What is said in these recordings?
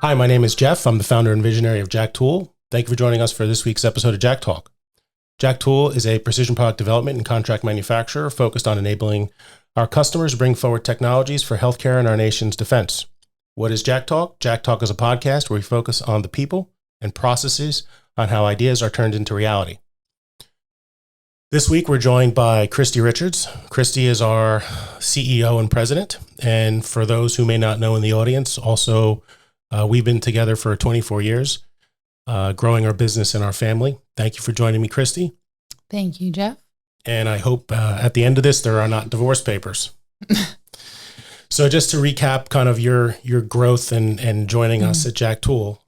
Hi, my name is Jeff. I'm the founder and visionary of JAKTOOL. Thank you for joining us for this week's episode of JAKTALK. JAKTOOL is a precision product development and contract manufacturer focused on enabling our customers to bring forward technologies for healthcare and our nation's defense. What is JAKTALK? JAKTALK is a podcast where we focus on the people and processes on how ideas are turned into reality. This week, we're joined by Cristy Richards. Cristy is our CEO and president. And for those who may not know in the audience, also, we've been together for 24 years, growing our business and our family. Thank you for joining me, Cristy. Thank you, Jeff. And I hope at the end of this, there are not divorce papers. So just to recap kind of your growth and joining us at JAKTOOL,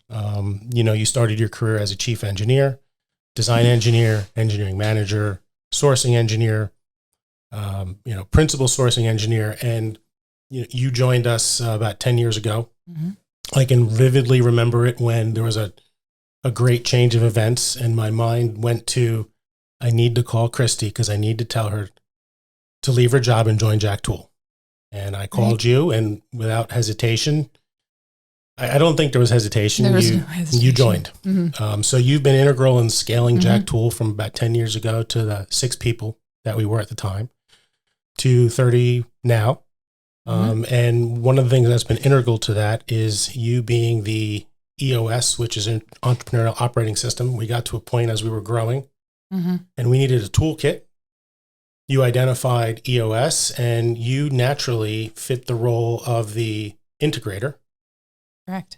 you started your career as a chief engineer, design engineer, engineering manager, sourcing engineer, principal sourcing engineer. And you joined us about 10 years ago. Mm-hmm. I can vividly remember it when there was a great change of events and my mind went to, I need to call Cristy because I need to tell her to leave her job and join JAKTOOL. And I called you, and without hesitation, I don't think there was hesitation. There was no hesitation. You joined. Mm-hmm. So you've been integral in scaling JAKTOOL from about 10 years ago to the 6 people that we were at the time to 30 now. And one of the things that's been integral to that is you being the EOS, which is an Entrepreneurial Operating System. We got to a point as we were growing and we needed a toolkit. You identified EOS and you naturally fit the role of the integrator. Correct.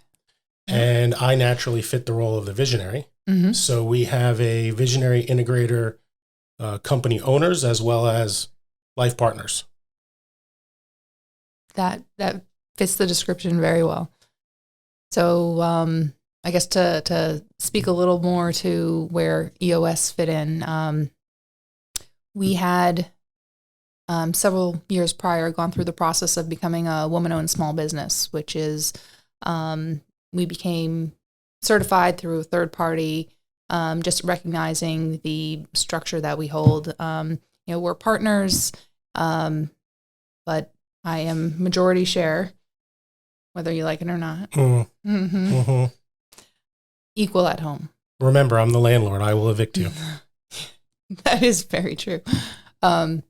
And I naturally fit the role of the visionary. Mm-hmm. So we have a visionary integrator, company owners, as well as life partners. That fits the description very well. So I guess to speak a little more to where EOS fit in, we had several years prior gone through the process of becoming a woman-owned small business, which is we became certified through a third party, just recognizing the structure that we hold. We're partners, but I am majority share, whether you like it or not. Equal at home. Remember, I'm the landlord. I will evict you. That is very true. So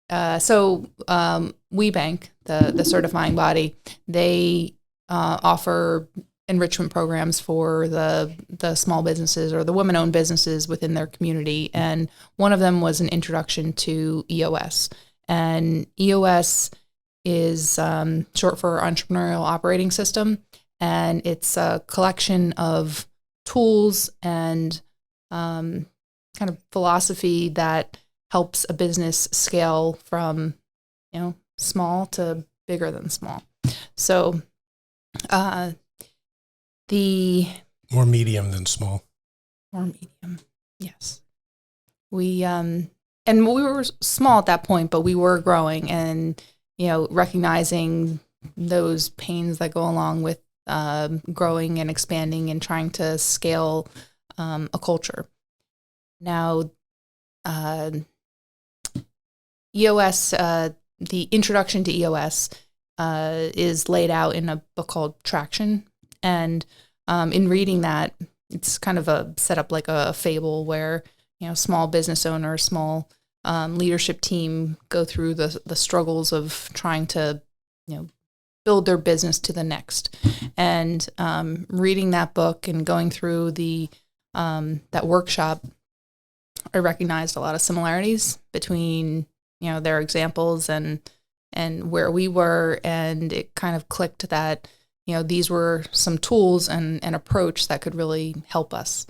WeBank, the certifying body, they offer enrichment programs for the small businesses or the women-owned businesses within their community. And one of them was an introduction to EOS. And EOS is short for Entrepreneurial Operating System. And it's a collection of tools and kind of philosophy that helps a business scale from, small to bigger than small. So the more medium than small. More medium, yes. And we were small at that point, but we were growing and, recognizing those pains that go along with growing and expanding and trying to scale a culture. Now, EOS, the introduction to EOS is laid out in a book called Traction. And in reading that, it's kind of set up like a fable where, small business owner, small leadership team go through the struggles of trying to, build their business to the next. And reading that book and going through that workshop, I recognized a lot of similarities between, their examples and where we were. And it kind of clicked that, these were some tools and an approach that could really help us.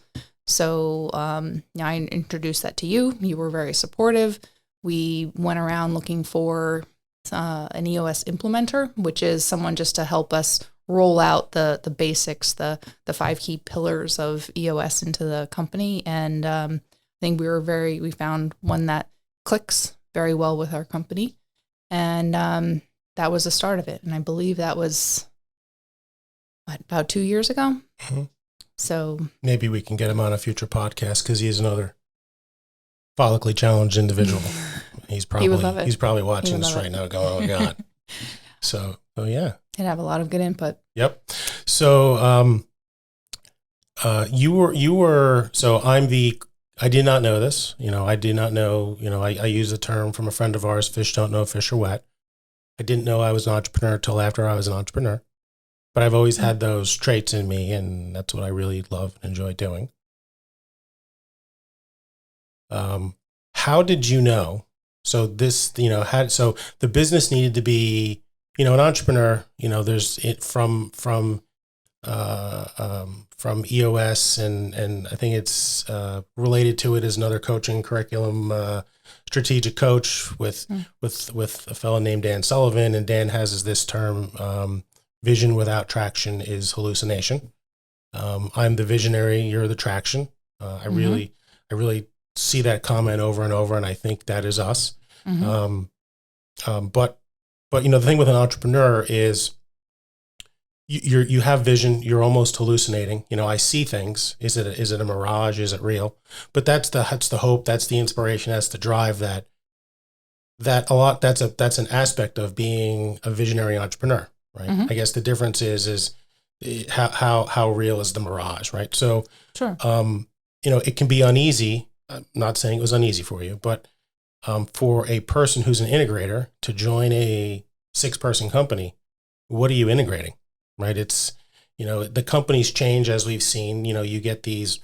So I introduced that to you. You were very supportive. We went around looking for an EOS implementer, which is someone just to help us roll out the basics, the 5 key pillars of EOS into the company. And I think we found one that clicks very well with our company. And that was the start of it. And I believe that was about 2 years ago. Mm-hmm. So maybe we can get him on a future podcast because he is another follically challenged individual. He's He would love it. He's probably watching this right now going, oh God. So yeah. He'd have a lot of good input. Yep. So I did not know this. I did not know, I use the term from a friend of ours, fish don't know if fish are wet. I didn't know I was an entrepreneur till after I was an entrepreneur. But I've always had those traits in me, and that's what I really love and enjoy doing. How did you know? So this, so the business needed to be, an entrepreneur, there's it from EOS, and I think it's related to it as another coaching curriculum, strategic coach with a fellow named Dan Sullivan, and Dan has this term, vision without traction is hallucination. I'm the visionary, you're the traction. I really see that comment over and over, and I think that is us. But the thing with an entrepreneur is you have vision, you're almost hallucinating. I see things. Is it a mirage? Is it real? But that's the hope, that's the inspiration, that's the drive that's an aspect of being a visionary entrepreneur, right? I guess the difference is how real is the mirage, right? So Sure. It can be uneasy. I'm not saying it was uneasy for you, but for a person who's an integrator to join a 6-person company, what are you integrating, right? It's, the companies change as we've seen. You get these,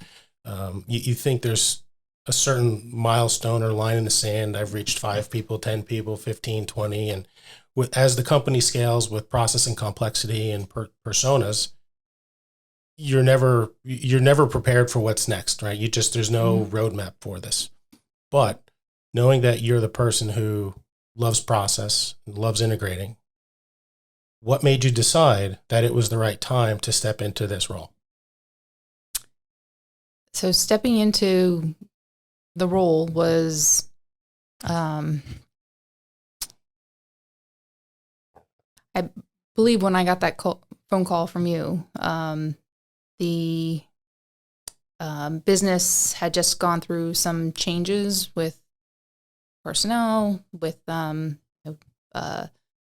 you think there's a certain milestone or line in the sand. I've reached 5 people, 10 people, 15, 20. And as the company scales with processing complexity and personas, you're never prepared for what's next, right? There's no roadmap for this. But knowing that you're the person who loves process, loves integrating, what made you decide that it was the right time to step into this role? So stepping into the role was, I believe when I got that phone call from you, the business had just gone through some changes with personnel, with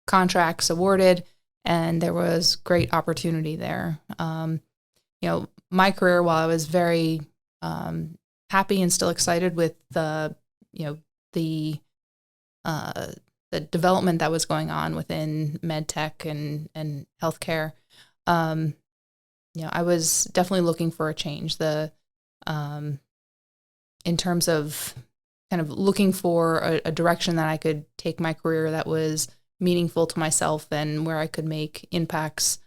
contracts awarded, and there was great opportunity there. My career, while I was very happy and still excited with the development that was going on within med tech and healthcare, I was definitely looking for a change. In terms of kind of looking for a direction that I could take my career that was meaningful to myself and where I could make impacts,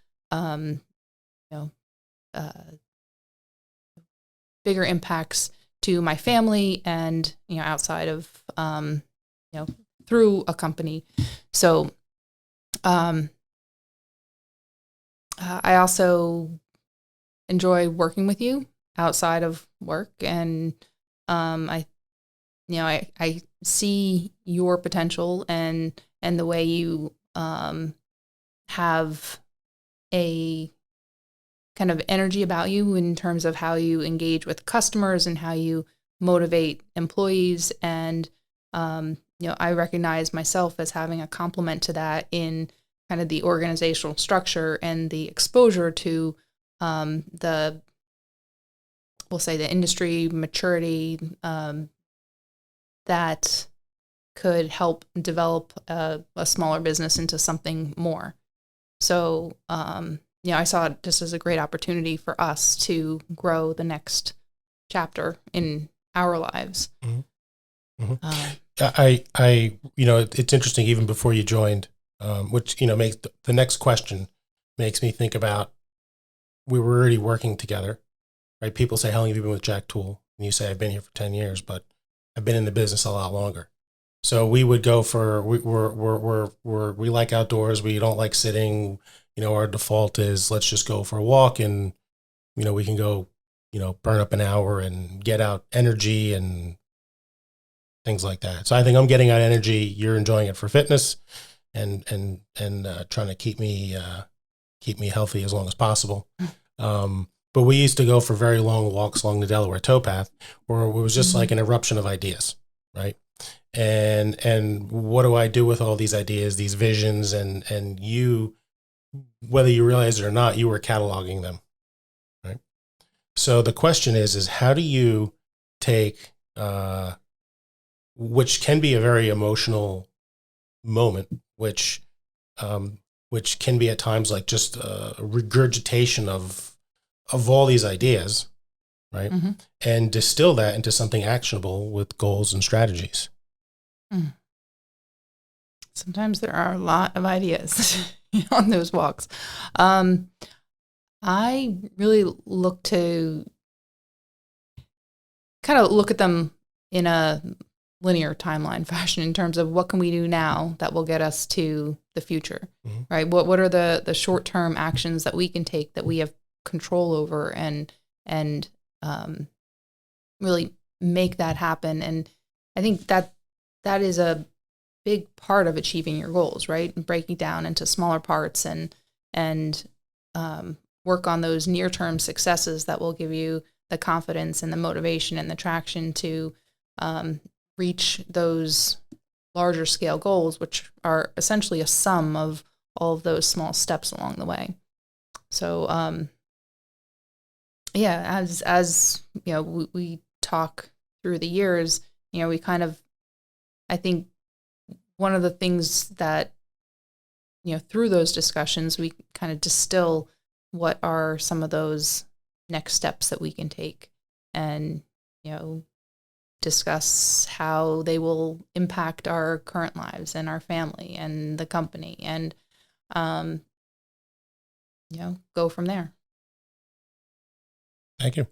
bigger impacts to my family and, outside of, through a company. So, I also enjoy working with you outside of work, and I see your potential and the way you have a kind of energy about you in terms of how you engage with customers and how you motivate employees. And I recognize myself as having a complement to that in kind of the organizational structure and the exposure to we'll say the industry maturity that could help develop a smaller business into something more. So, I saw it just as a great opportunity for us to grow the next chapter in our lives. Mm-hmm. It's interesting, even before you joined, which, makes the next question makes me think about, we were already working together, right? People say, how long have you been with JAKTOOL? And you say, I've been here for 10 years, but I've been in the business a lot longer. So we would go we like outdoors. We don't like sitting. Our default is let's just go for a walk, and, we can go, burn up an hour and get out energy and things like that. So I think I'm getting out energy. You're enjoying it for fitness and trying to keep me healthy as long as possible. But we used to go for very long walks along the Delaware towpath, where it was just like an eruption of ideas, right? and what do I do with all these ideas, these visions, and you, whether you realize it or not, you were cataloging them, right? So the question is how do you take, which can be a very emotional moment, which can be at times like just a regurgitation of all these ideas, right? Mm-hmm. And distill that into something actionable with goals and strategies. Mm. Sometimes there are a lot of ideas on those walks. I really look to kind of look at them in a linear timeline fashion in terms of what can we do now that will get us to the future, Mm-hmm. right? What are the short-term actions that we can take that we have control over and really make that happen. And I think that is a big part of achieving your goals, right? Breaking down into smaller parts and work on those near-term successes that will give you the confidence and the motivation and the traction to reach those larger scale goals, which are essentially a sum of all of those small steps along the way. So, as you know, we talk through the years, you know, we kind of, I think one of the things that, you know, through those discussions, we kind of distill what are some of those next steps that we can take and, you know, discuss how they will impact our current lives and our family and the company and, you know, go from there. Thank you.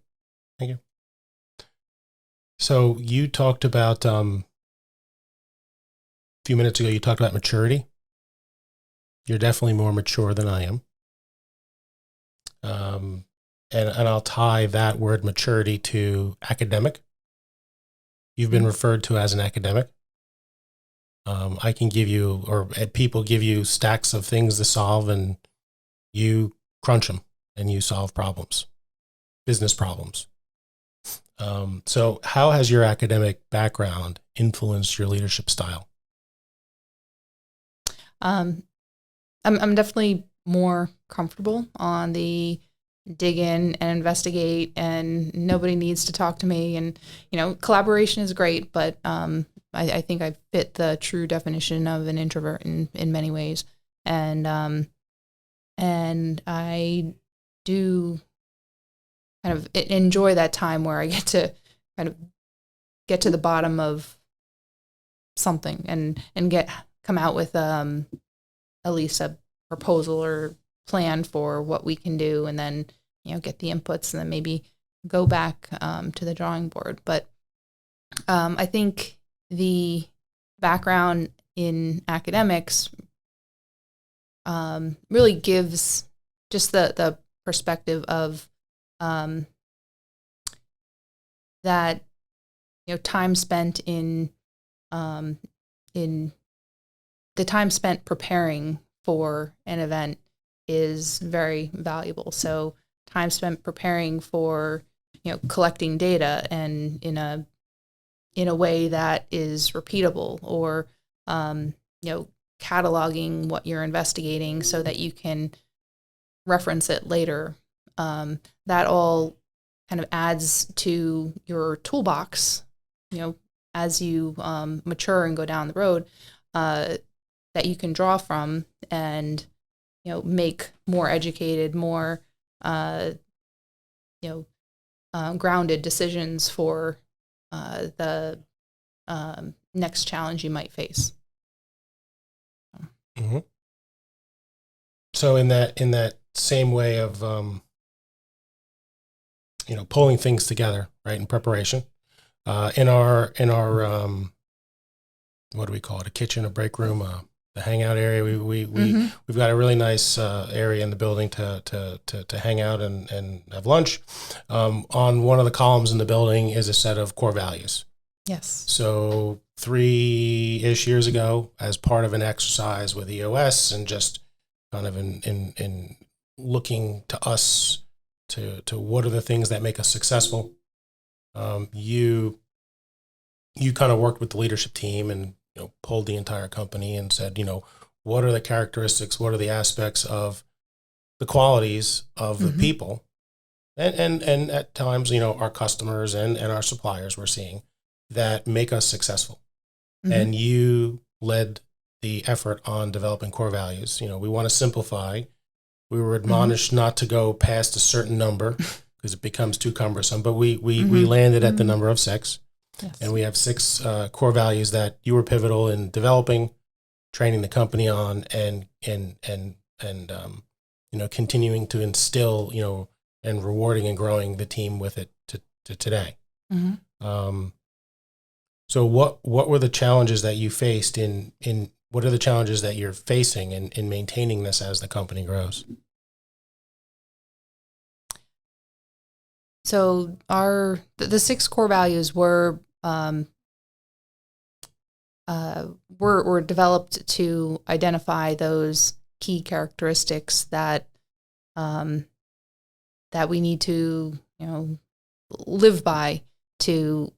So you talked about, a few minutes ago, you talked about maturity. You're definitely more mature than I am. And I'll tie that word maturity to academic. You've been referred to as an academic. I can give you, or people give you stacks of things to solve, and you crunch them and you solve problems, business problems. So how has your academic background influenced your leadership style? I'm definitely more comfortable on the dig in and investigate, and nobody needs to talk to me. And, you know, collaboration is great, but I think I fit the true definition of an introvert in many ways. And I do kind of enjoy that time where I get to kind of get to the bottom of something and come out with at least a proposal or plan for what we can do, and then, you know, get the inputs and then maybe go back to the drawing board. But I think the background in academics really gives just the perspective of that, you know, time spent in the time spent preparing for an event is very valuable. So time spent preparing for, you know, collecting data and in a way that is repeatable, or you know, cataloging what you're investigating so that you can reference it later. That all kind of adds to your toolbox, you know, as you mature and go down the road, that you can draw from and, you know, make more educated, more, grounded decisions for the next challenge you might face. Mm-hmm. So in that same way of, pulling things together, right, in preparation, in our what do we call it? A kitchen, a break room, the hangout area. We've got a really nice area in the building to hang out and have lunch. On one of the columns in the building is a set of core values. Yes. So 3-ish years ago, as part of an exercise with EOS and just kind of in looking to us to what are the things that make us successful, you you kind of worked with the leadership team and pulled the entire company and said, what are the characteristics, what are the aspects of the qualities of the people, and at times, our customers and our suppliers we're seeing that make us successful. And you led the effort on developing core values. We want to simplify. We were admonished not to go past a certain number because it becomes too cumbersome, but we landed at the number of 6. Yes. And we have 6 core values that you were pivotal in developing, training the company on, and continuing to instill, and rewarding and growing the team with it to today. So what were the challenges that you faced in what are the challenges that you're facing in maintaining this as the company grows? So the 6 core values were developed to identify those key characteristics that we need to live by to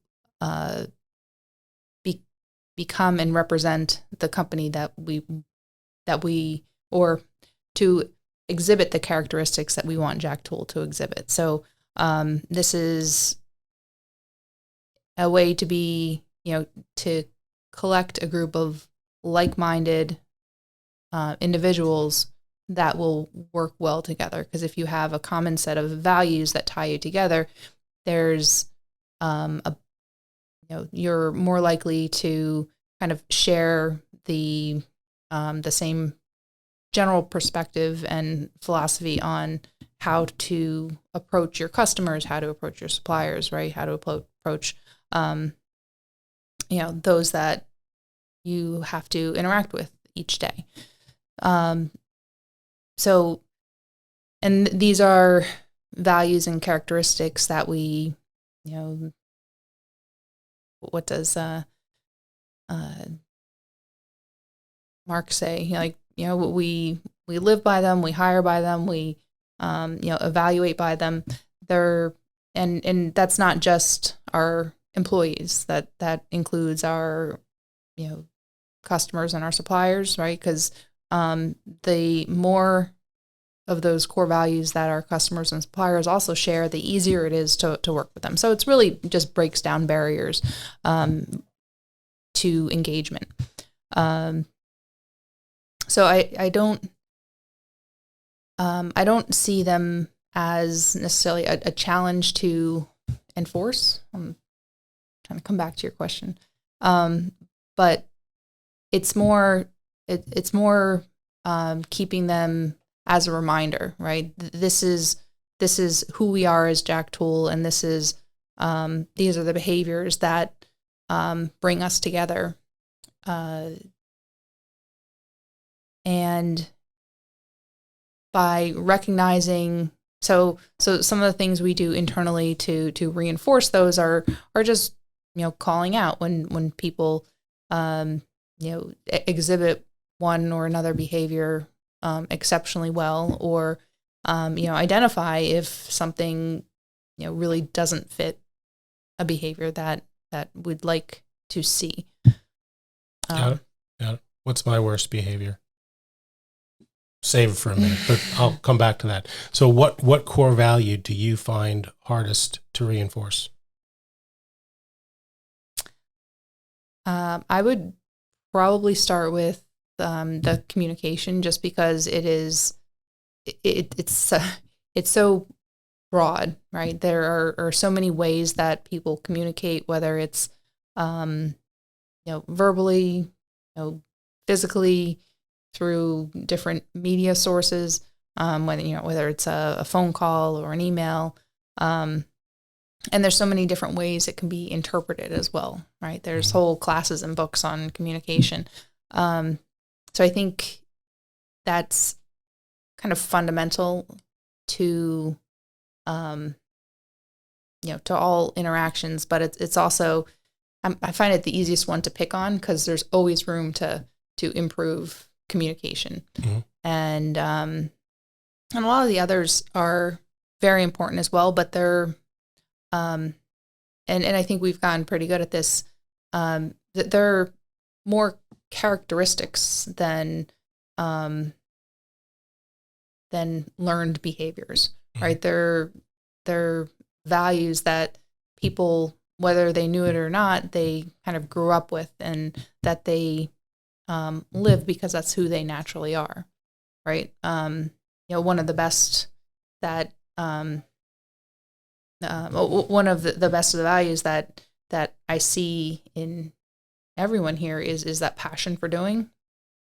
become and represent the company that we or to exhibit the characteristics that we want JAKTOOL to exhibit. So this is a way to be, to collect a group of like-minded individuals that will work well together. Because if you have a common set of values that tie you together, there's you're more likely to kind of share the same general perspective and philosophy on how to approach your customers, how to approach your suppliers, right? How to approach, those that you have to interact with each day. So, and these are values and characteristics that we, what does Mark say? We live by them, we hire by them, we evaluate by them. And that's not just our employees. That includes our customers and our suppliers, right? Because the more of those core values that our customers and suppliers also share, the easier it is to work with them. So it's really just breaks down barriers to engagement. So I don't see them as necessarily a challenge to enforce. I'm trying to come back to your question, but it's more keeping them as a reminder, right? This is who we are as JAKTOOL, and this is these are the behaviors that bring us together, and by recognizing, so some of the things we do internally to reinforce those are just calling out when people exhibit one or another behavior exceptionally well, or identify if something really doesn't fit a behavior that we'd like to see. Got it. What's my worst behavior? Save it for a minute, but I'll come back to that. So what core value do you find hardest to reinforce? I would probably start with the communication, just because it's so broad, right? There are so many ways that people communicate, whether it's verbally, physically, through different media sources, whether it's a phone call or an email, and there's so many different ways it can be interpreted as well, right? There's whole classes and books on communication. So I think that's kind of fundamental to to all interactions, but it's also, I find it the easiest one to pick on, because there's always room to improve communication. And a lot of the others are very important as well, but they're and I think we've gotten pretty good at this, there are more characteristics than learned behaviors, right? They're values that people, whether they knew it or not, they kind of grew up with, and that they live because that's who they naturally are, right? One of the best that one of the best of the values that I see in everyone here is that passion for doing,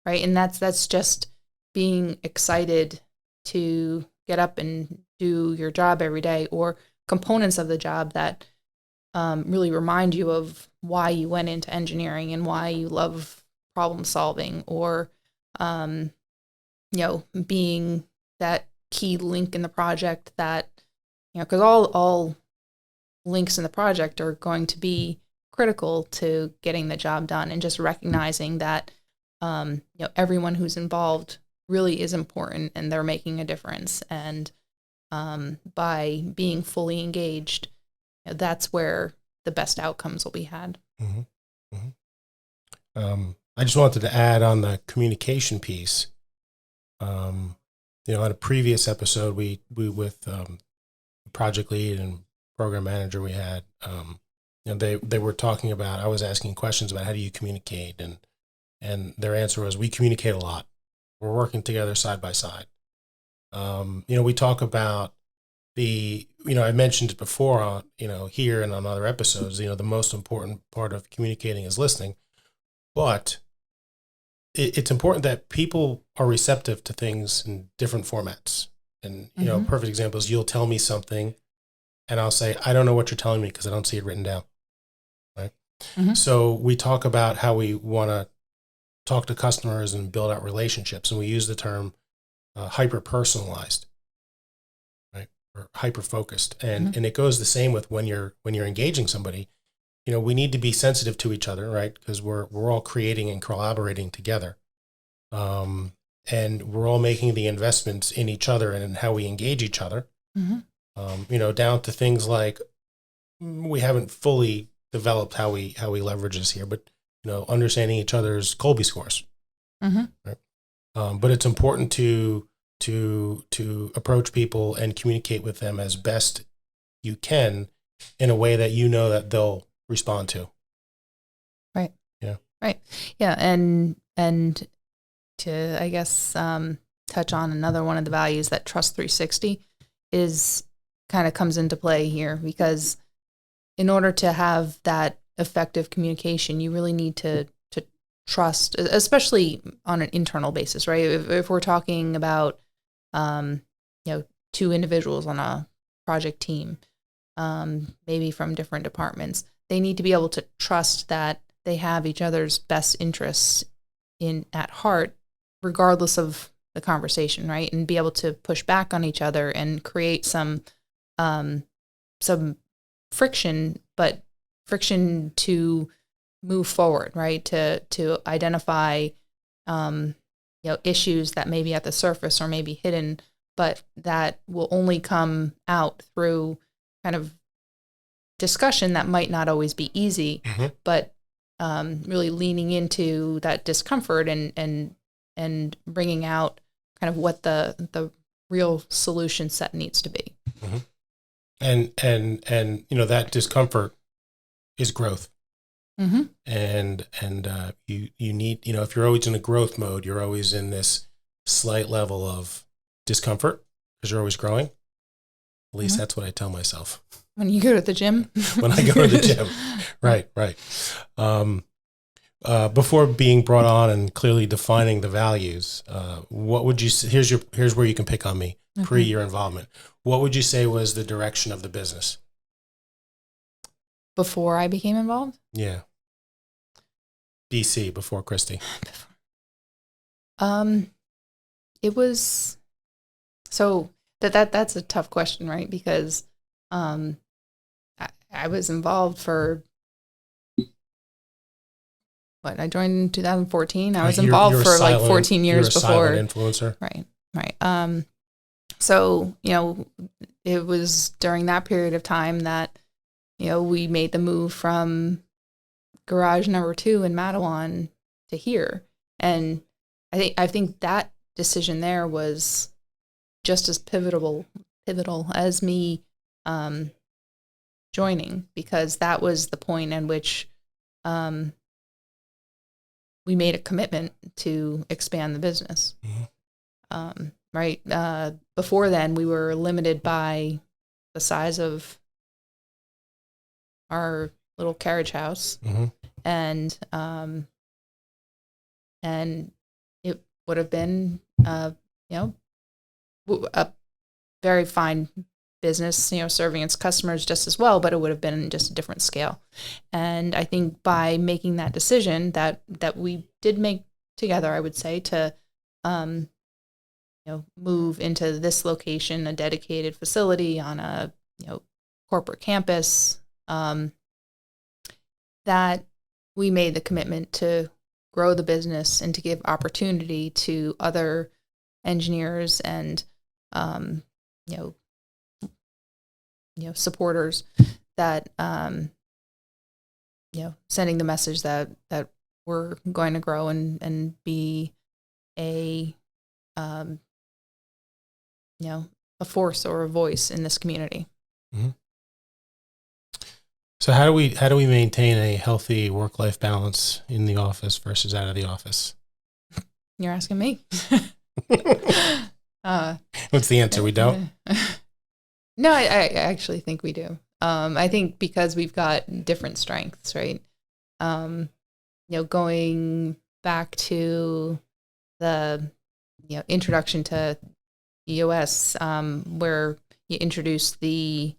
right? And that's just being excited to get up and do your job every day, or components of the job that really remind you of why you went into engineering and why you love problem solving, or being that key link in the project that, because all links in the project are going to be critical to getting the job done, and just recognizing that everyone who's involved really is important and they're making a difference. And by being fully engaged, that's where the best outcomes will be had. Mm-hmm. Mm-hmm. I just wanted to add on the communication piece. On a previous episode, we with project lead and program manager we had, they were talking about, I was asking questions about how do you communicate, and their answer was, we communicate a lot. We're working together side by side. We talk about I mentioned it before, here and on other episodes, the most important part of communicating is listening, but it's important that people are receptive to things in different formats. And, a perfect example is, you'll tell me something and I'll say, I don't know what you're telling me because I don't see it written down. Right. Mm-hmm. So we talk about how we want to talk to customers and build out relationships. And we use the term hyper-personalized, right? Or hyper-focused. And it goes the same with when you're engaging somebody. We need to be sensitive to each other, right? Because we're all creating and collaborating together. And we're all making the investments in each other and in how we engage each other. Mm-hmm. Down to things like, we haven't fully developed how we leverage this here, but understanding each other's Colby scores. Mm-hmm. Right? But it's important to approach people and communicate with them as best you can in a way that that they'll respond to. Right. Yeah. Right. Yeah. And to, I guess, touch on another one of the values, that Trust 360 kind of comes into play here, because in order to have that effective communication, you really need to trust, especially on an internal basis, right? If we're talking about, two individuals on a project team, maybe from different departments, they need to be able to trust that they have each other's best interests at heart, regardless of the conversation, right? And be able to push back on each other and create some friction, but friction to move forward, right? To identify, issues that may be at the surface or may be hidden, but that will only come out through kind of discussion that might not always be easy, mm-hmm. but really leaning into that discomfort and bringing out kind of what the real solution set needs to be. Mm-hmm. And that discomfort is growth. Mm-hmm. And you need, if you're always in a growth mode, you're always in this slight level of discomfort because you're always growing. At least mm-hmm. that's what I tell myself. When you go to the gym? When I go to the gym. Right. Before being brought on and clearly defining the values, what would you say? Here's where you can pick on me, okay. Pre your involvement. What would you say was the direction of the business? Before I became involved? Yeah. BC, before Cristy. It was, so that's a tough question, right? Because I was involved for, I joined in 2014. I was involved for silent, like 14 years before. Silent influencer. Right. So, it was during that period of time that, we made the move from garage number 2 in Matawan to here. And I think that decision there was just as pivotal as me joining, because that was the point in which we made a commitment to expand the business. Mm-hmm. Right. Before then, we were limited by the size of our little carriage house, mm-hmm. and it would have been, a very fine business, serving its customers just as well, but it would have been just a different scale. And I think by making that decision that we did make together, I would say, to move into this location, a dedicated facility on a corporate campus, that we made the commitment to grow the business and to give opportunity to other engineers and supporters that sending the message that we're going to grow and be a force or a voice in this community. Mm-hmm. So how do we maintain a healthy work-life balance in the office versus out of the office? You're asking me. What's the answer? We don't? No, I actually think we do. I think because we've got different strengths, right? Going back to the introduction to EOS, where you introduced the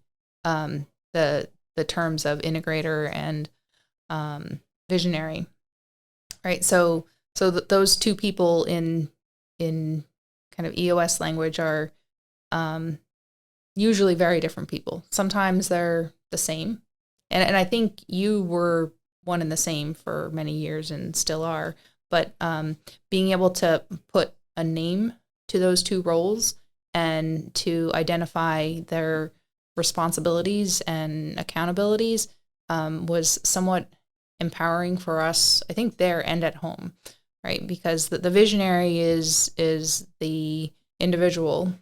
terms of integrator and visionary, right? So those two people in kind of EOS language are usually very different people. Sometimes they're the same, and I think you were one and the same for many years and still are. But being able to put a name to those two roles and to identify their responsibilities and accountabilities was somewhat empowering for us, I think, there and at home, right? Because the visionary is the individual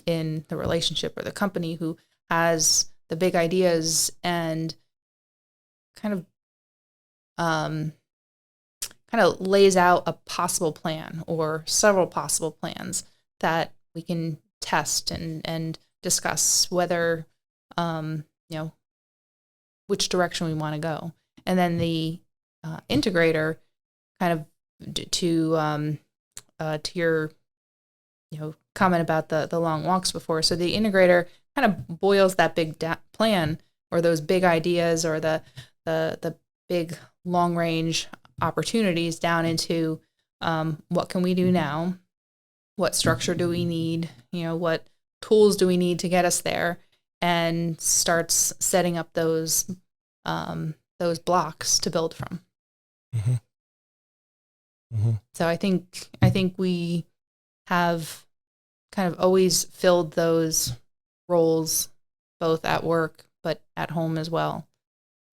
in the relationship or the company who has the big ideas and kind of lays out a possible plan or several possible plans that we can test and discuss whether which direction we want to go. And then the integrator, kind of to your comment about the long walks before. So the integrator kind of boils that big plan or those big ideas or the big long range opportunities down into what can we do now? What structure do we need? What tools do we need to get us there? And starts setting up those blocks to build from. Mm-hmm. Mm-hmm. So I think we have kind of always filled those roles, both at work but at home as well.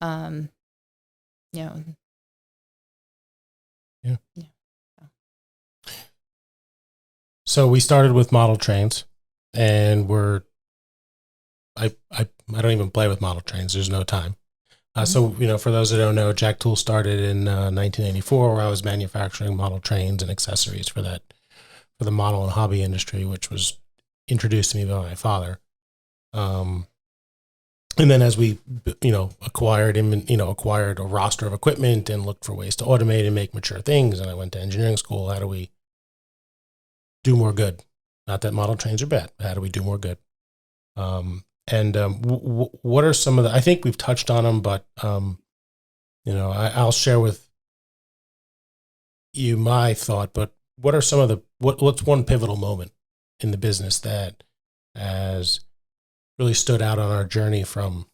Yeah. So we started with model trains, and I don't even play with model trains. There's no time. So, for those that don't know, JAKTOOL started in 1984, where I was manufacturing model trains and accessories for the model and hobby industry, which was introduced to me by my father. And then as we, acquired a roster of equipment and looked for ways to automate and make mature things, and I went to engineering school. How do we do more good? Not that model trains are bad, but how do we do more good? What are some of I think we've touched on them, but, I'll share with you my thought, but what are some of what's one pivotal moment in the business that has really stood out on our journey from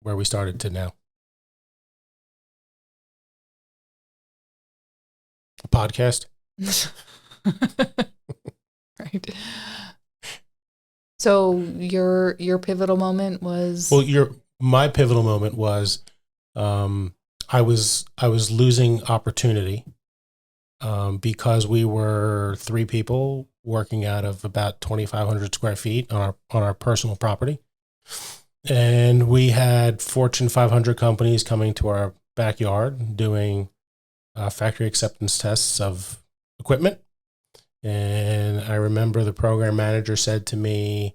where we started to now? A podcast? Right. So your pivotal moment was? Well, my pivotal moment was I was losing opportunity because we were 3 people working out of about 2,500 square feet on our personal property, and we had Fortune 500 companies coming to our backyard doing factory acceptance tests of equipment. And I remember the program manager said to me,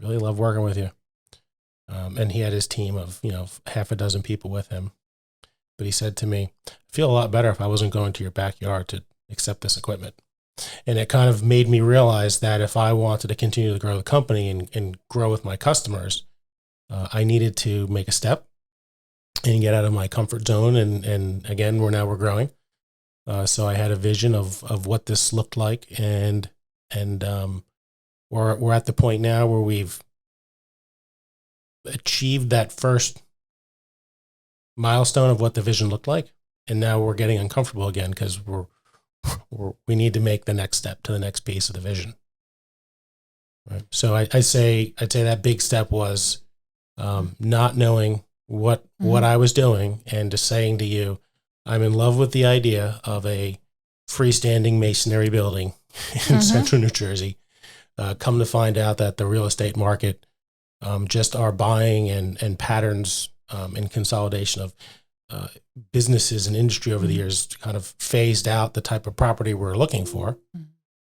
"Really love working with you." And he had his team of, half a dozen people with him. But he said to me, "I feel a lot better if I wasn't going to your backyard to accept this equipment." And it kind of made me realize that if I wanted to continue to grow the company and grow with my customers, I needed to make a step and get out of my comfort zone. And again, we're growing. So I had a vision of what this looked like. And we're at the point now where we've achieved that first milestone of what the vision looked like, and now we're getting uncomfortable again because we need to make the next step to the next piece of the vision. Right. So I'd say that big step was not knowing what I was doing, and just saying to you, I'm in love with the idea of a freestanding masonry building in central New Jersey. Come to find out that the real estate market, just our buying and patterns and consolidation of businesses and industry over the years kind of phased out the type of property we're looking for,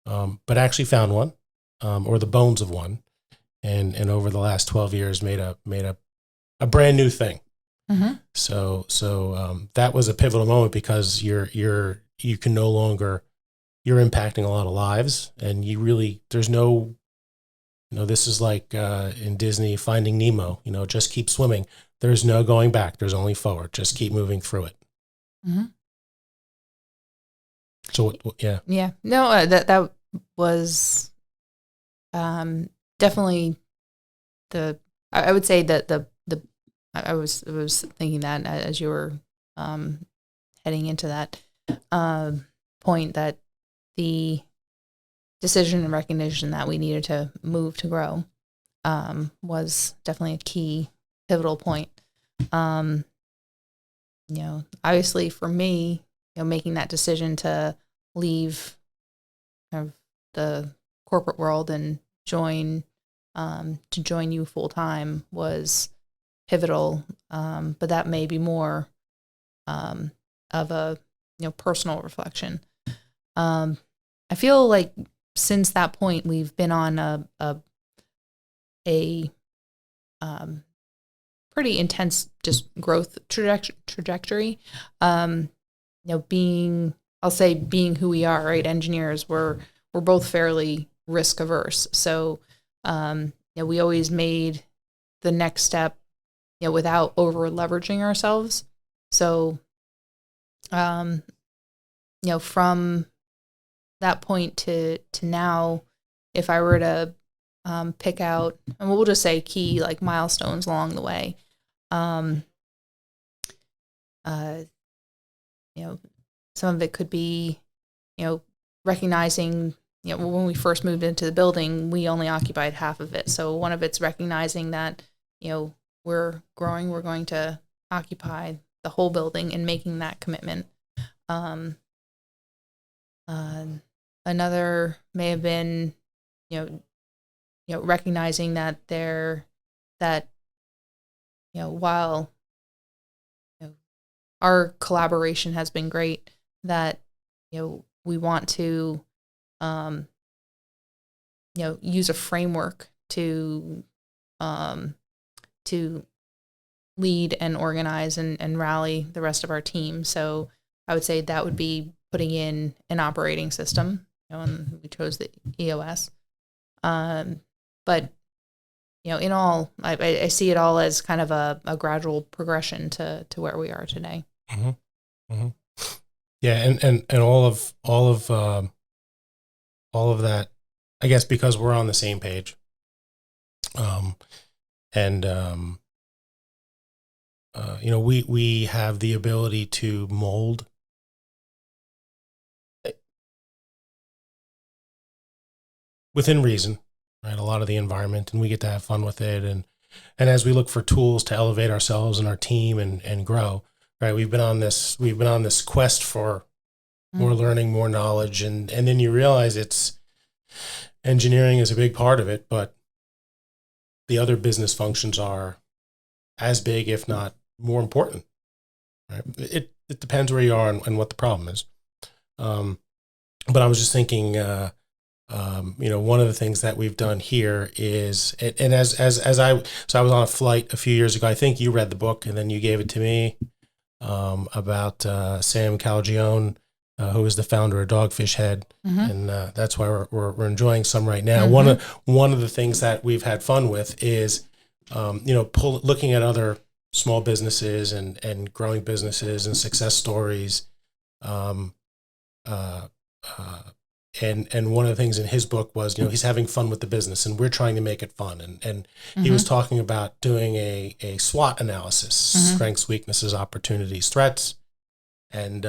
but actually found one, or the bones of one, and over the last 12 years made a brand new thing. So that was a pivotal moment, because you can no longer, you're impacting a lot of lives, and there's no, this is like in Disney Finding Nemo, just keep swimming. There's no going back. There's only forward. Just keep moving through it. So, yeah. Yeah. No, that was definitely I would say that I was thinking that as you were heading into that point, that the decision and recognition that we needed to move to grow was definitely a key pivotal point. Obviously for me, making that decision to leave kind of the corporate world and join you full time was pivotal. But that may be more of a personal reflection. I feel like since that point we've been on a pretty intense just growth trajectory. Being who we are, right? Engineers, we're both fairly risk averse. So, we always made the next step, without over leveraging ourselves. So, from that point to now, if I were to pick out, and we'll just say key like milestones along the way, some of it could be, recognizing, when we first moved into the building, we only occupied half of it. So one of it's recognizing that, we're growing, we're going to occupy the whole building and making that commitment. Another may have been, recognizing that while our collaboration has been great, that we want to use a framework to lead and organize and rally the rest of our team. So I would say that would be putting in an operating system, and we chose the EOS. But in all, I see it all as kind of a gradual progression to where we are today. Yeah, and all of that, I guess, because we're on the same page, we have the ability to mold within reason, right? A lot of the environment, and we get to have fun with it, and as we look for tools to elevate ourselves and our team and grow, right? We've been on this quest for more learning, more knowledge, and then you realize engineering is a big part of it, but the other business functions are as big, if not more important. Right? It depends where you are and what the problem is. But I was just thinking, one of the things that we've done here is, and as I was on a flight a few years ago. I think you read the book and then you gave it to me about Sam Calagione, who is the founder of Dogfish Head, and that's why we're enjoying some right now. One of the things that we've had fun with is, looking at other small businesses and growing businesses and success stories. And one of the things in his book was, he's having fun with the business and we're trying to make it fun. And he was talking about doing a SWOT analysis, strengths, weaknesses, opportunities, threats. And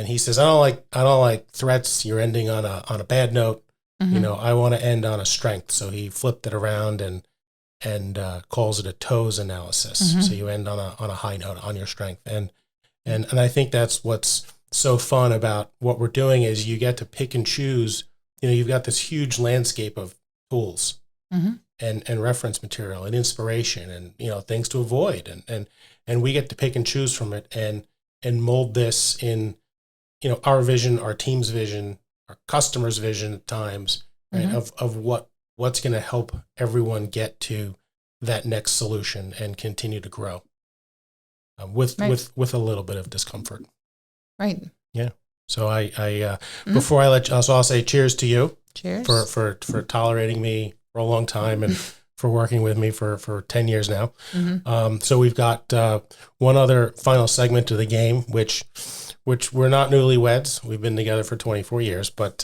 he says, I don't like threats. You're ending on a bad note. I want to end on a strength. So he flipped it around and calls it a toes analysis. So you end on a high note on your strength. And I think that's what's so fun about what we're doing is you get to pick and choose. You've got this huge landscape of tools and reference material and inspiration and things to avoid and we get to pick and choose from it and mold this in our vision, our team's vision, our customer's vision at times, right? Of what's going to help everyone get to that next solution and continue to grow with a little bit of discomfort. Right. Yeah. So I before I let you, so I'll say cheers to you. Cheers. For tolerating me for a long time and for working with me for 10 years now. So we've got one other final segment of the game, which we're not newlyweds. We've been together for 24 years, but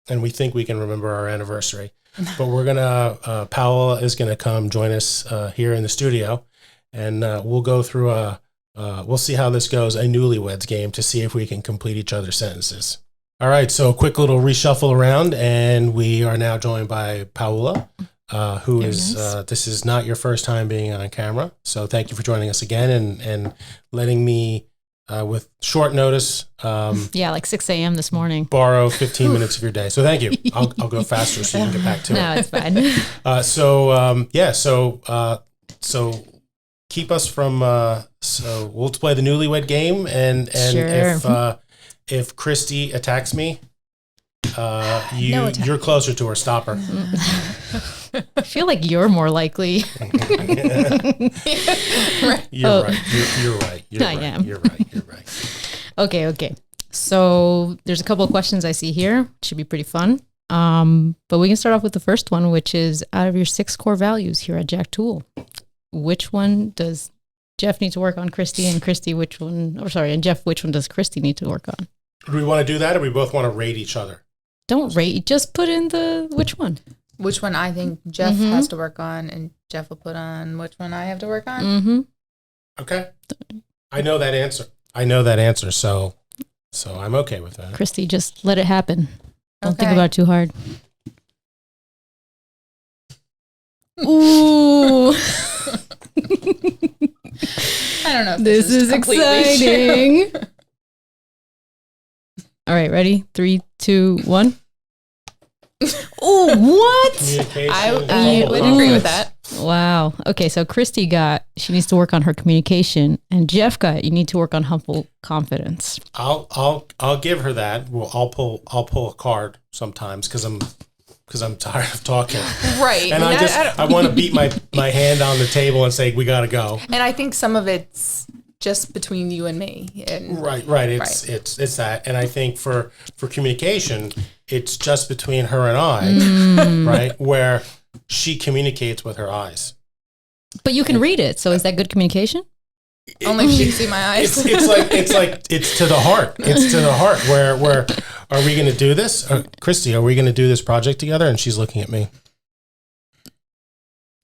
and we think we can remember our anniversary. But we're gonna Paola is gonna come join us here in the studio, and we'll go through we'll see how this goes, a Newlyweds game to see if we can complete each other's sentences. All right, so a quick little reshuffle around, and we are now joined by Paola, who is this is not your first time being on camera. So thank you for joining us again and letting me, with short notice, like 6 a.m. this morning, borrow 15 minutes of your day. So thank you. I'll go faster so you can get back to it. No, it's fine. So keep us from. So we'll play the Newlywed Game, and sure. If Cristy attacks me, you're closer to her. Stop her. I feel like you're more likely. You're right. You're right. I am. You're right. Okay. So there's a couple of questions I see here. Should be pretty fun. But we can start off with the first one, which is out of your 6 core values here at JAKTOOL, which one does Jeff need to work on, Cristy, and Cristy, and Jeff, which one does Cristy need to work on? Do we want to do that, or we both want to rate each other? Don't rate, just put in which one. Which one I think Jeff has to work on, and Jeff will put on which one I have to work on. Okay. I know that answer. So I'm okay with that. Cristy, just let it happen. Don't think Okay. about it too hard. Ooh. I don't know if This is completely exciting. true. All right, ready? 3, 2, 1. Oh, what? Communication. I would agree with that. Wow. Okay, so Cristy she needs to work on her communication, and Jeff you need to work on humble confidence. I'll give her that. Well, I'll pull a card sometimes because I'm tired of talking. Right. And I want to beat my hand on the table and say, we got to go. And I think some of it's just between you and me. And Right. It's that. And I think for communication, it's just between her and I, right? Where she communicates with her eyes. But you can read it. So is that good communication? only if she can see my eyes. It's to the heart. It's to the heart. Where are we going to do this? Cristy, are we going to do this project together? And she's looking at me.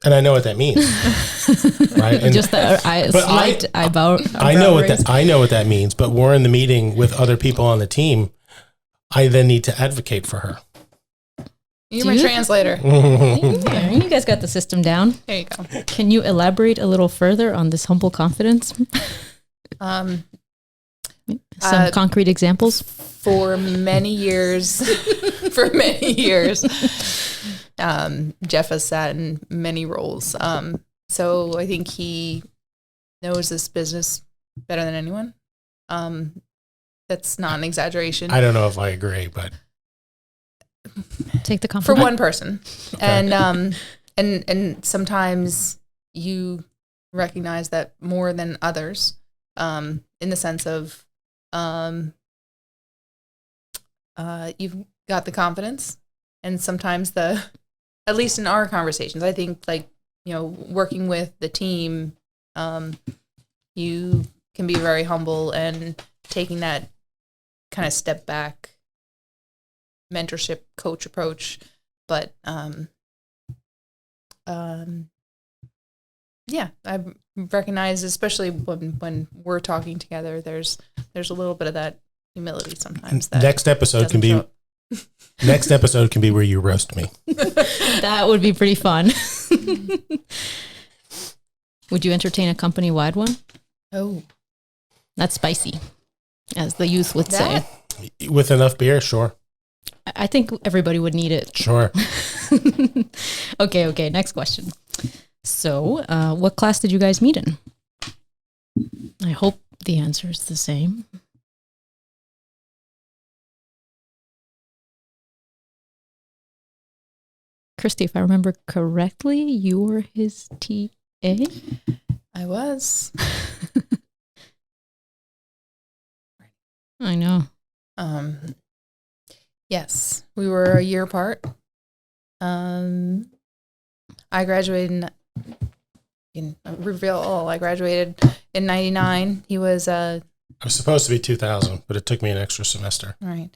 And I know what that means, right? And, just the slight eyebrow. I know what that means. But we're in the meeting with other people on the team. I then need to advocate for her. You're my translator. You guys got the system down. There you go. Can you elaborate a little further on this humble confidence? Some concrete examples. For many years, Jeff has sat in many roles. So I think he knows this business better than anyone. That's not an exaggeration. I don't know if I agree, but take the compliment. For one person. Okay. And sometimes you recognize that more than others, in the sense of you've got the confidence, and sometimes at least in our conversations, I think, like, working with the team, you can be very humble and taking that kind of step back mentorship coach approach. But yeah, I recognize, especially when we're talking together, there's a little bit of that humility sometimes. That next episode can be where you roast me. That would be pretty fun. Would you entertain a company-wide one? Oh, that's spicy, as the youth would say. With enough beer, sure. I think everybody would need it. Sure. Okay. Next question. So, what class did you guys meet in? I hope the answer is the same. Cristy, if I remember correctly, you were his TA? I was. I know. Yes, we were a year apart. I graduated I graduated in 99. He was I was supposed to be 2000, but it took me an extra semester. Right.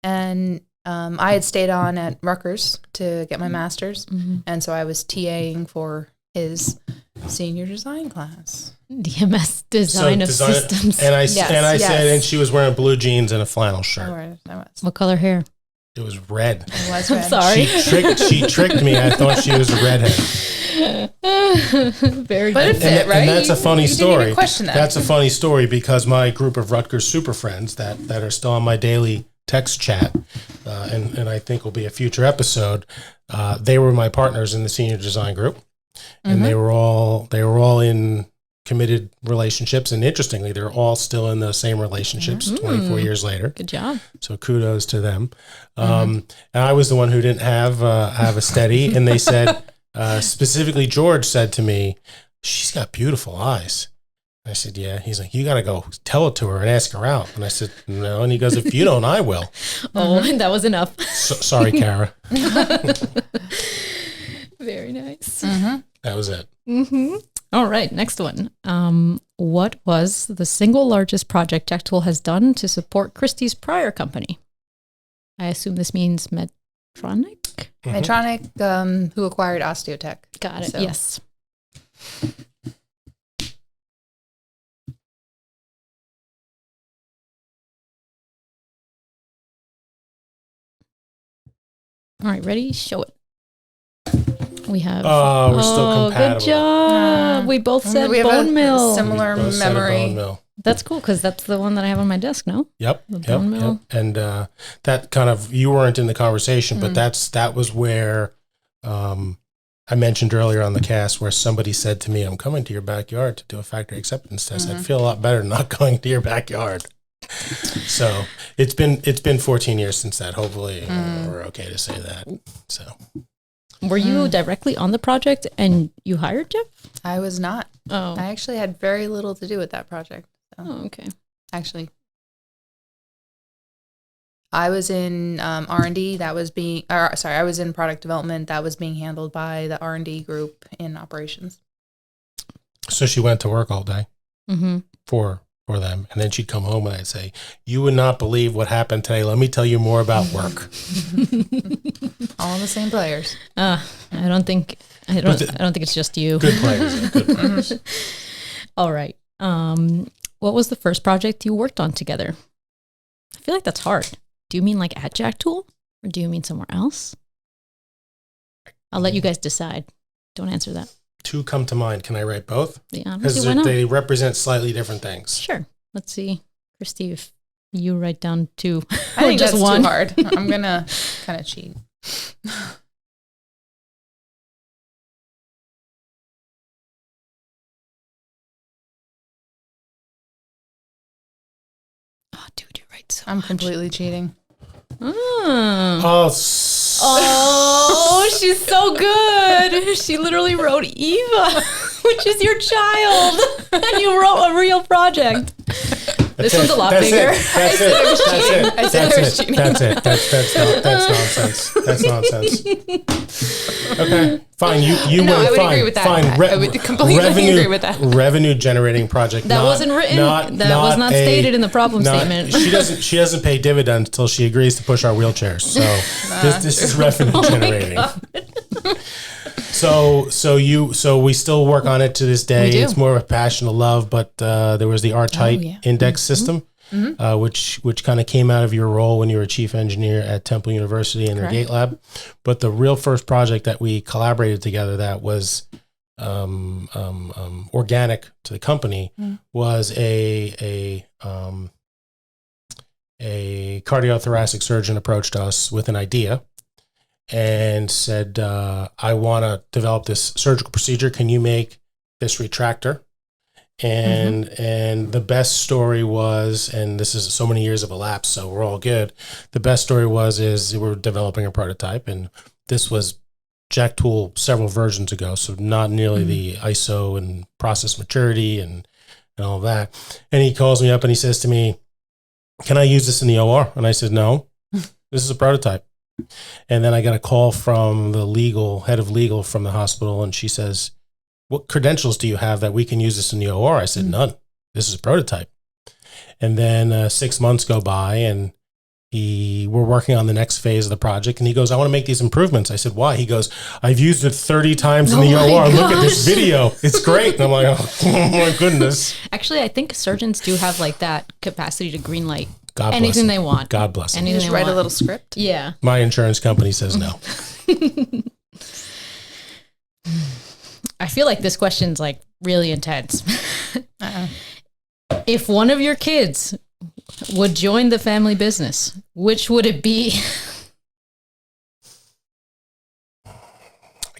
And I had stayed on at Rutgers to get my master's, and so I was TAing for his senior design class. DMS design of systems. And I said, and she was wearing blue jeans and a flannel shirt. I was. What color hair? It was red. It was red. I'm sorry. She tricked me. I thought she was a redhead. Very but good. it fit, right? And that's a funny story. Didn't even question that. That's a funny story because my group of Rutgers super friends that are still on my daily text chat, and I think will be a future episode. They were my partners in the senior design group, and they were all in committed relationships. And interestingly, they're all still in the same relationships 24 years later. Good job. So kudos to them. And I was the one who didn't have a steady, and they said specifically George said to me, "She's got beautiful eyes." I said, "Yeah." He's like, "You got to go tell it to her and ask her out." And I said, "No." And he goes, "If you don't, I will." Oh, that was enough. Sorry, Kara. Very nice. That was it. All right, next one. What was the single largest project JAKTOOL has done to support Cristy's prior company? I assume this means Medtronic? Medtronic, who acquired Osteotech. Got it, So. yes. All right, ready? Show it. We have. Oh, we're still compatible. Good job. We both said we have bone mill. Similar We both said a memory. bone mill. That's cool because that's the one that I have on my desk. No. Yep. The bone mill. And that kind of, you weren't in the conversation, but that was where I mentioned earlier on the cast where somebody said to me, "I'm coming to your backyard to do a factory acceptance test." I'd feel a lot better not going to your backyard. So it's been 14 years since that. Hopefully we're okay to say that. So were you directly on the project and you hired Jeff? I was not. Oh. I actually had very little to do with that project. So. Oh, okay. Actually, I was in R&D. I was in product development. That was being handled by the R&D group in operations. So she went to work all day for them. And then she'd come home and I'd say, "You would not believe what happened today. Let me tell you more about work." All the same players. I don't think it's just you. Good players. Good players. All right. What was the first project you worked on together? I feel like that's hard. Do you mean like at JAKTOOL or do you mean somewhere else? I'll let you guys decide. Don't answer that. Two come to mind. Can I write both? Yeah, Because they represent slightly different things. Sure. Let's see, Cristy, if you write down two. I think just that's one. Too hard. I'm gonna kind of cheat. Oh, dude, you write so I'm much. completely cheating. Oh, she's so good. She literally wrote Eva, which is your child, and you wrote a real project. This one's a lot bigger. That's it. That's nonsense. That's nonsense. Okay, fine. You no, win. I would fine. agree with that. Fine. I would completely agree with that. Revenue generating project. That wasn't written. That was not stated in the problem statement. She doesn't pay dividends until she agrees to push our wheelchairs. So this is revenue generating. So we still work on it to this day. It's more of a passion of love, but there was the Arch Height Index system, which kind of came out of your role when you were chief engineer at Temple University in their Gate Lab. But the real first project that we collaborated together that was organic to the company was a cardiothoracic surgeon approached us with an idea and said, I want to develop this surgical procedure. Can you make this retractor? And the best story was, and this is so many years have elapsed, so we're all good. The best story is we're developing a prototype, and this was JAKTOOL several versions ago, so not nearly the ISO and process maturity and all that. And he calls me up and he says to me, can I use this in the OR? And I said, no, this is a prototype. And then I got a call from the head of legal from the hospital, and she says, what credentials do you have that we can use this in the OR? I said, none. This is a prototype. And then 6 months go by, and we're working on the next phase of the project, and he goes, I want to make these improvements. I said, why? He goes, I've used it 30 times in the OR. Look at this video. It's great. And I'm like, oh my goodness. Actually, I think surgeons do have like that capacity to green light God anything bless they want. God bless them. You just write a little script? Yeah. My insurance company says no. I feel like this question's like really intense. If one of your kids would join the family business, which would it be? I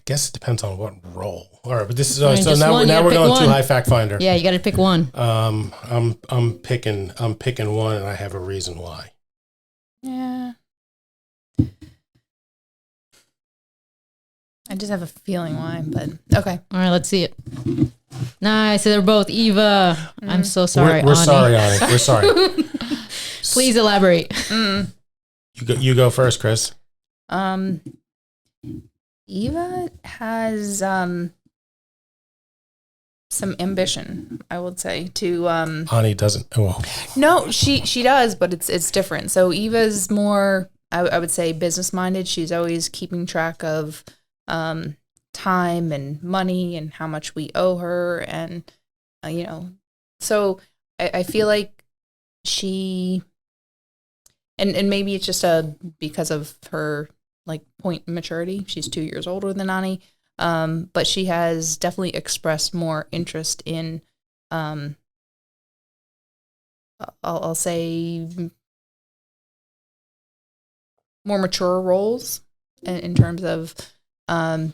guess it depends on what role. All right, but this is so now we're going too high fact finder. Yeah, you got to pick one. I'm picking one, and I have a reason why. Yeah. I just have a feeling why, but okay. All right, let's see it. Nice. So they're both Eva. I'm so sorry, We're Ani. sorry, Ani. We're sorry. Please elaborate. You go first, Chris. Eva has some ambition, I would say, to Ani doesn't. Oh. No, she does, but it's different. So Eva's more, I would say, business minded. She's always keeping track of time and money and how much we owe her, and so I feel like she and maybe it's just because of her like point maturity. She's 2 years older than Ani, but she has definitely expressed more interest in I'll say more mature roles in terms of and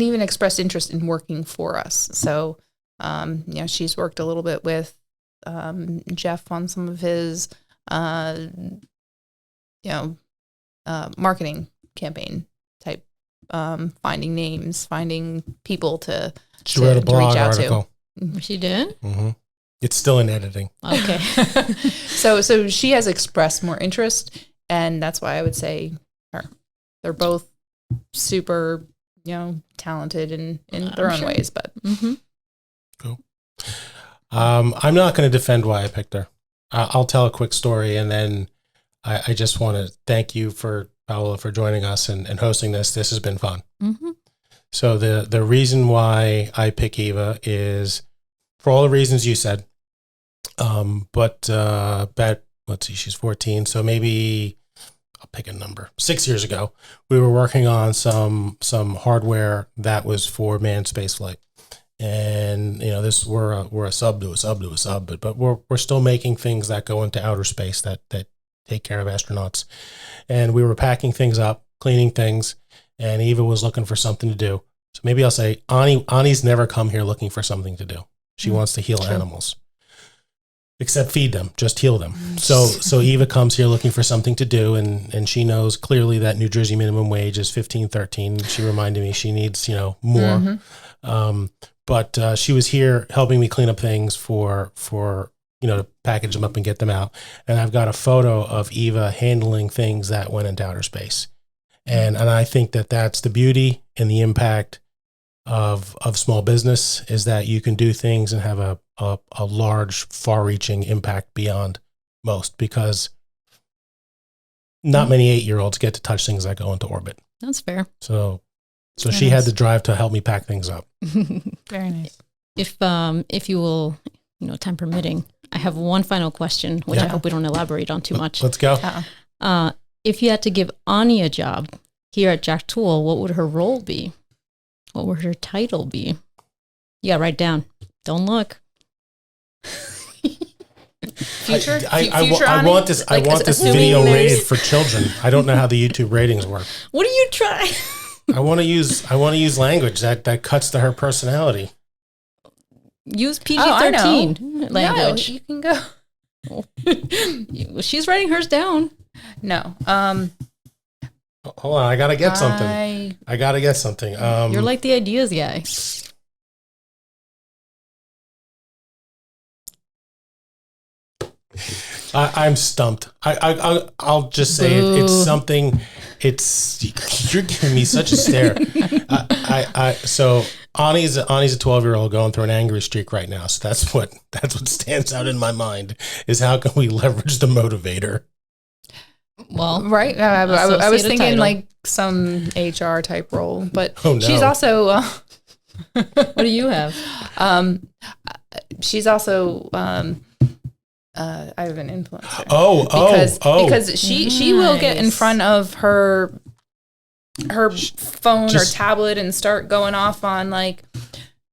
even expressed interest in working for us. So she's worked a little bit with Jeff on some of his marketing campaign type, finding names, finding people to wrote a blog reach out article. to. She did? Mm-hmm. It's still in editing. Okay. So she has expressed more interest, and that's why I would say her. They're both super, talented in their own ways, but. Cool. I'm not going to defend why I picked her. I'll tell a quick story, and then I just want to thank you Paola, for joining us and hosting this. This has been fun. Mm-hmm. So the reason why I pick Eva is for all the reasons you said. But let's see, she's 14, so maybe I'll pick a number, 6 years ago, we were working on some hardware that was for manned spaceflight. And, you know, we're a sub to a sub to a sub, but we're still making things that go into outer space that take care of astronauts. And we were packing things up, cleaning things, and Eva was looking for something to do. So maybe I'll say, Ani's never come here looking for something to do. She wants to heal animals. Except feed them, just heal them. So Eva comes here looking for something to do, and she knows clearly that New Jersey minimum wage is $15.13. She reminded me she needs, you know, more. But she was here helping me clean up things for you know, to package them up and get them out. And I've got a photo of Eva handling things that went into outer space. And I think that that's the beauty and the impact of small business, is that you can do things and have a large, far-reaching impact beyond most, because not many 8-year-olds get to touch things that go into orbit. That's fair. So she had the drive to help me pack things up. Very nice. If you will, you know, time permitting, I have one final question, which I hope we don't elaborate on too much. Let's go. If you had to give Ani a job here at JAKTOOL'a, what would her role be? What would her title be? You gotta write down. Don't look. Future. I want this. I want this video rated for children. I don't know how the YouTube ratings work. What are you trying? I want to use language that cuts to her personality. Use PG-13 language. No, you can go. She's writing hers down. No. Hold on, I gotta get something. I gotta get something. You're like the ideas guy. I'm stumped. I'll just say it. It's something. You're giving me such a stare. So Ani's a 12-year-old going through an angry streak right now. So that's what stands out in my mind, is how can we leverage the motivator? Well, right. I was thinking like some HR type role, but she's also. What do you have? She's also. I have an influencer. Because she will get in front of her phone or tablet and start going off on, like,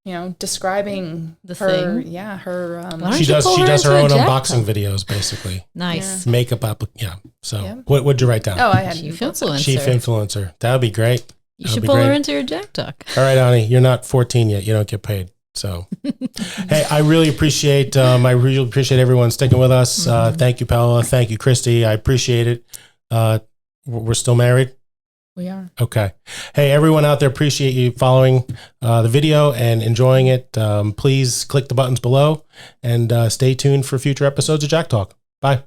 you know, describing the her thing. Yeah, her. She does her own unboxing videos, basically. Nice. Makeup up. Yeah. So what'd you write down? Oh, I had Chief influencer. Chief influencer. That would be great. You should pull her into your JAKTALK. All right, Ani, you're not 14 yet. You don't get paid. So, hey, I really appreciate everyone sticking with us. Thank you, Paola. Thank you, Cristy. I appreciate it. We're still married? We are. Okay. Hey, everyone out there, appreciate you following the video and enjoying it. Please click the buttons below and stay tuned for future episodes of JAKTALK. Bye.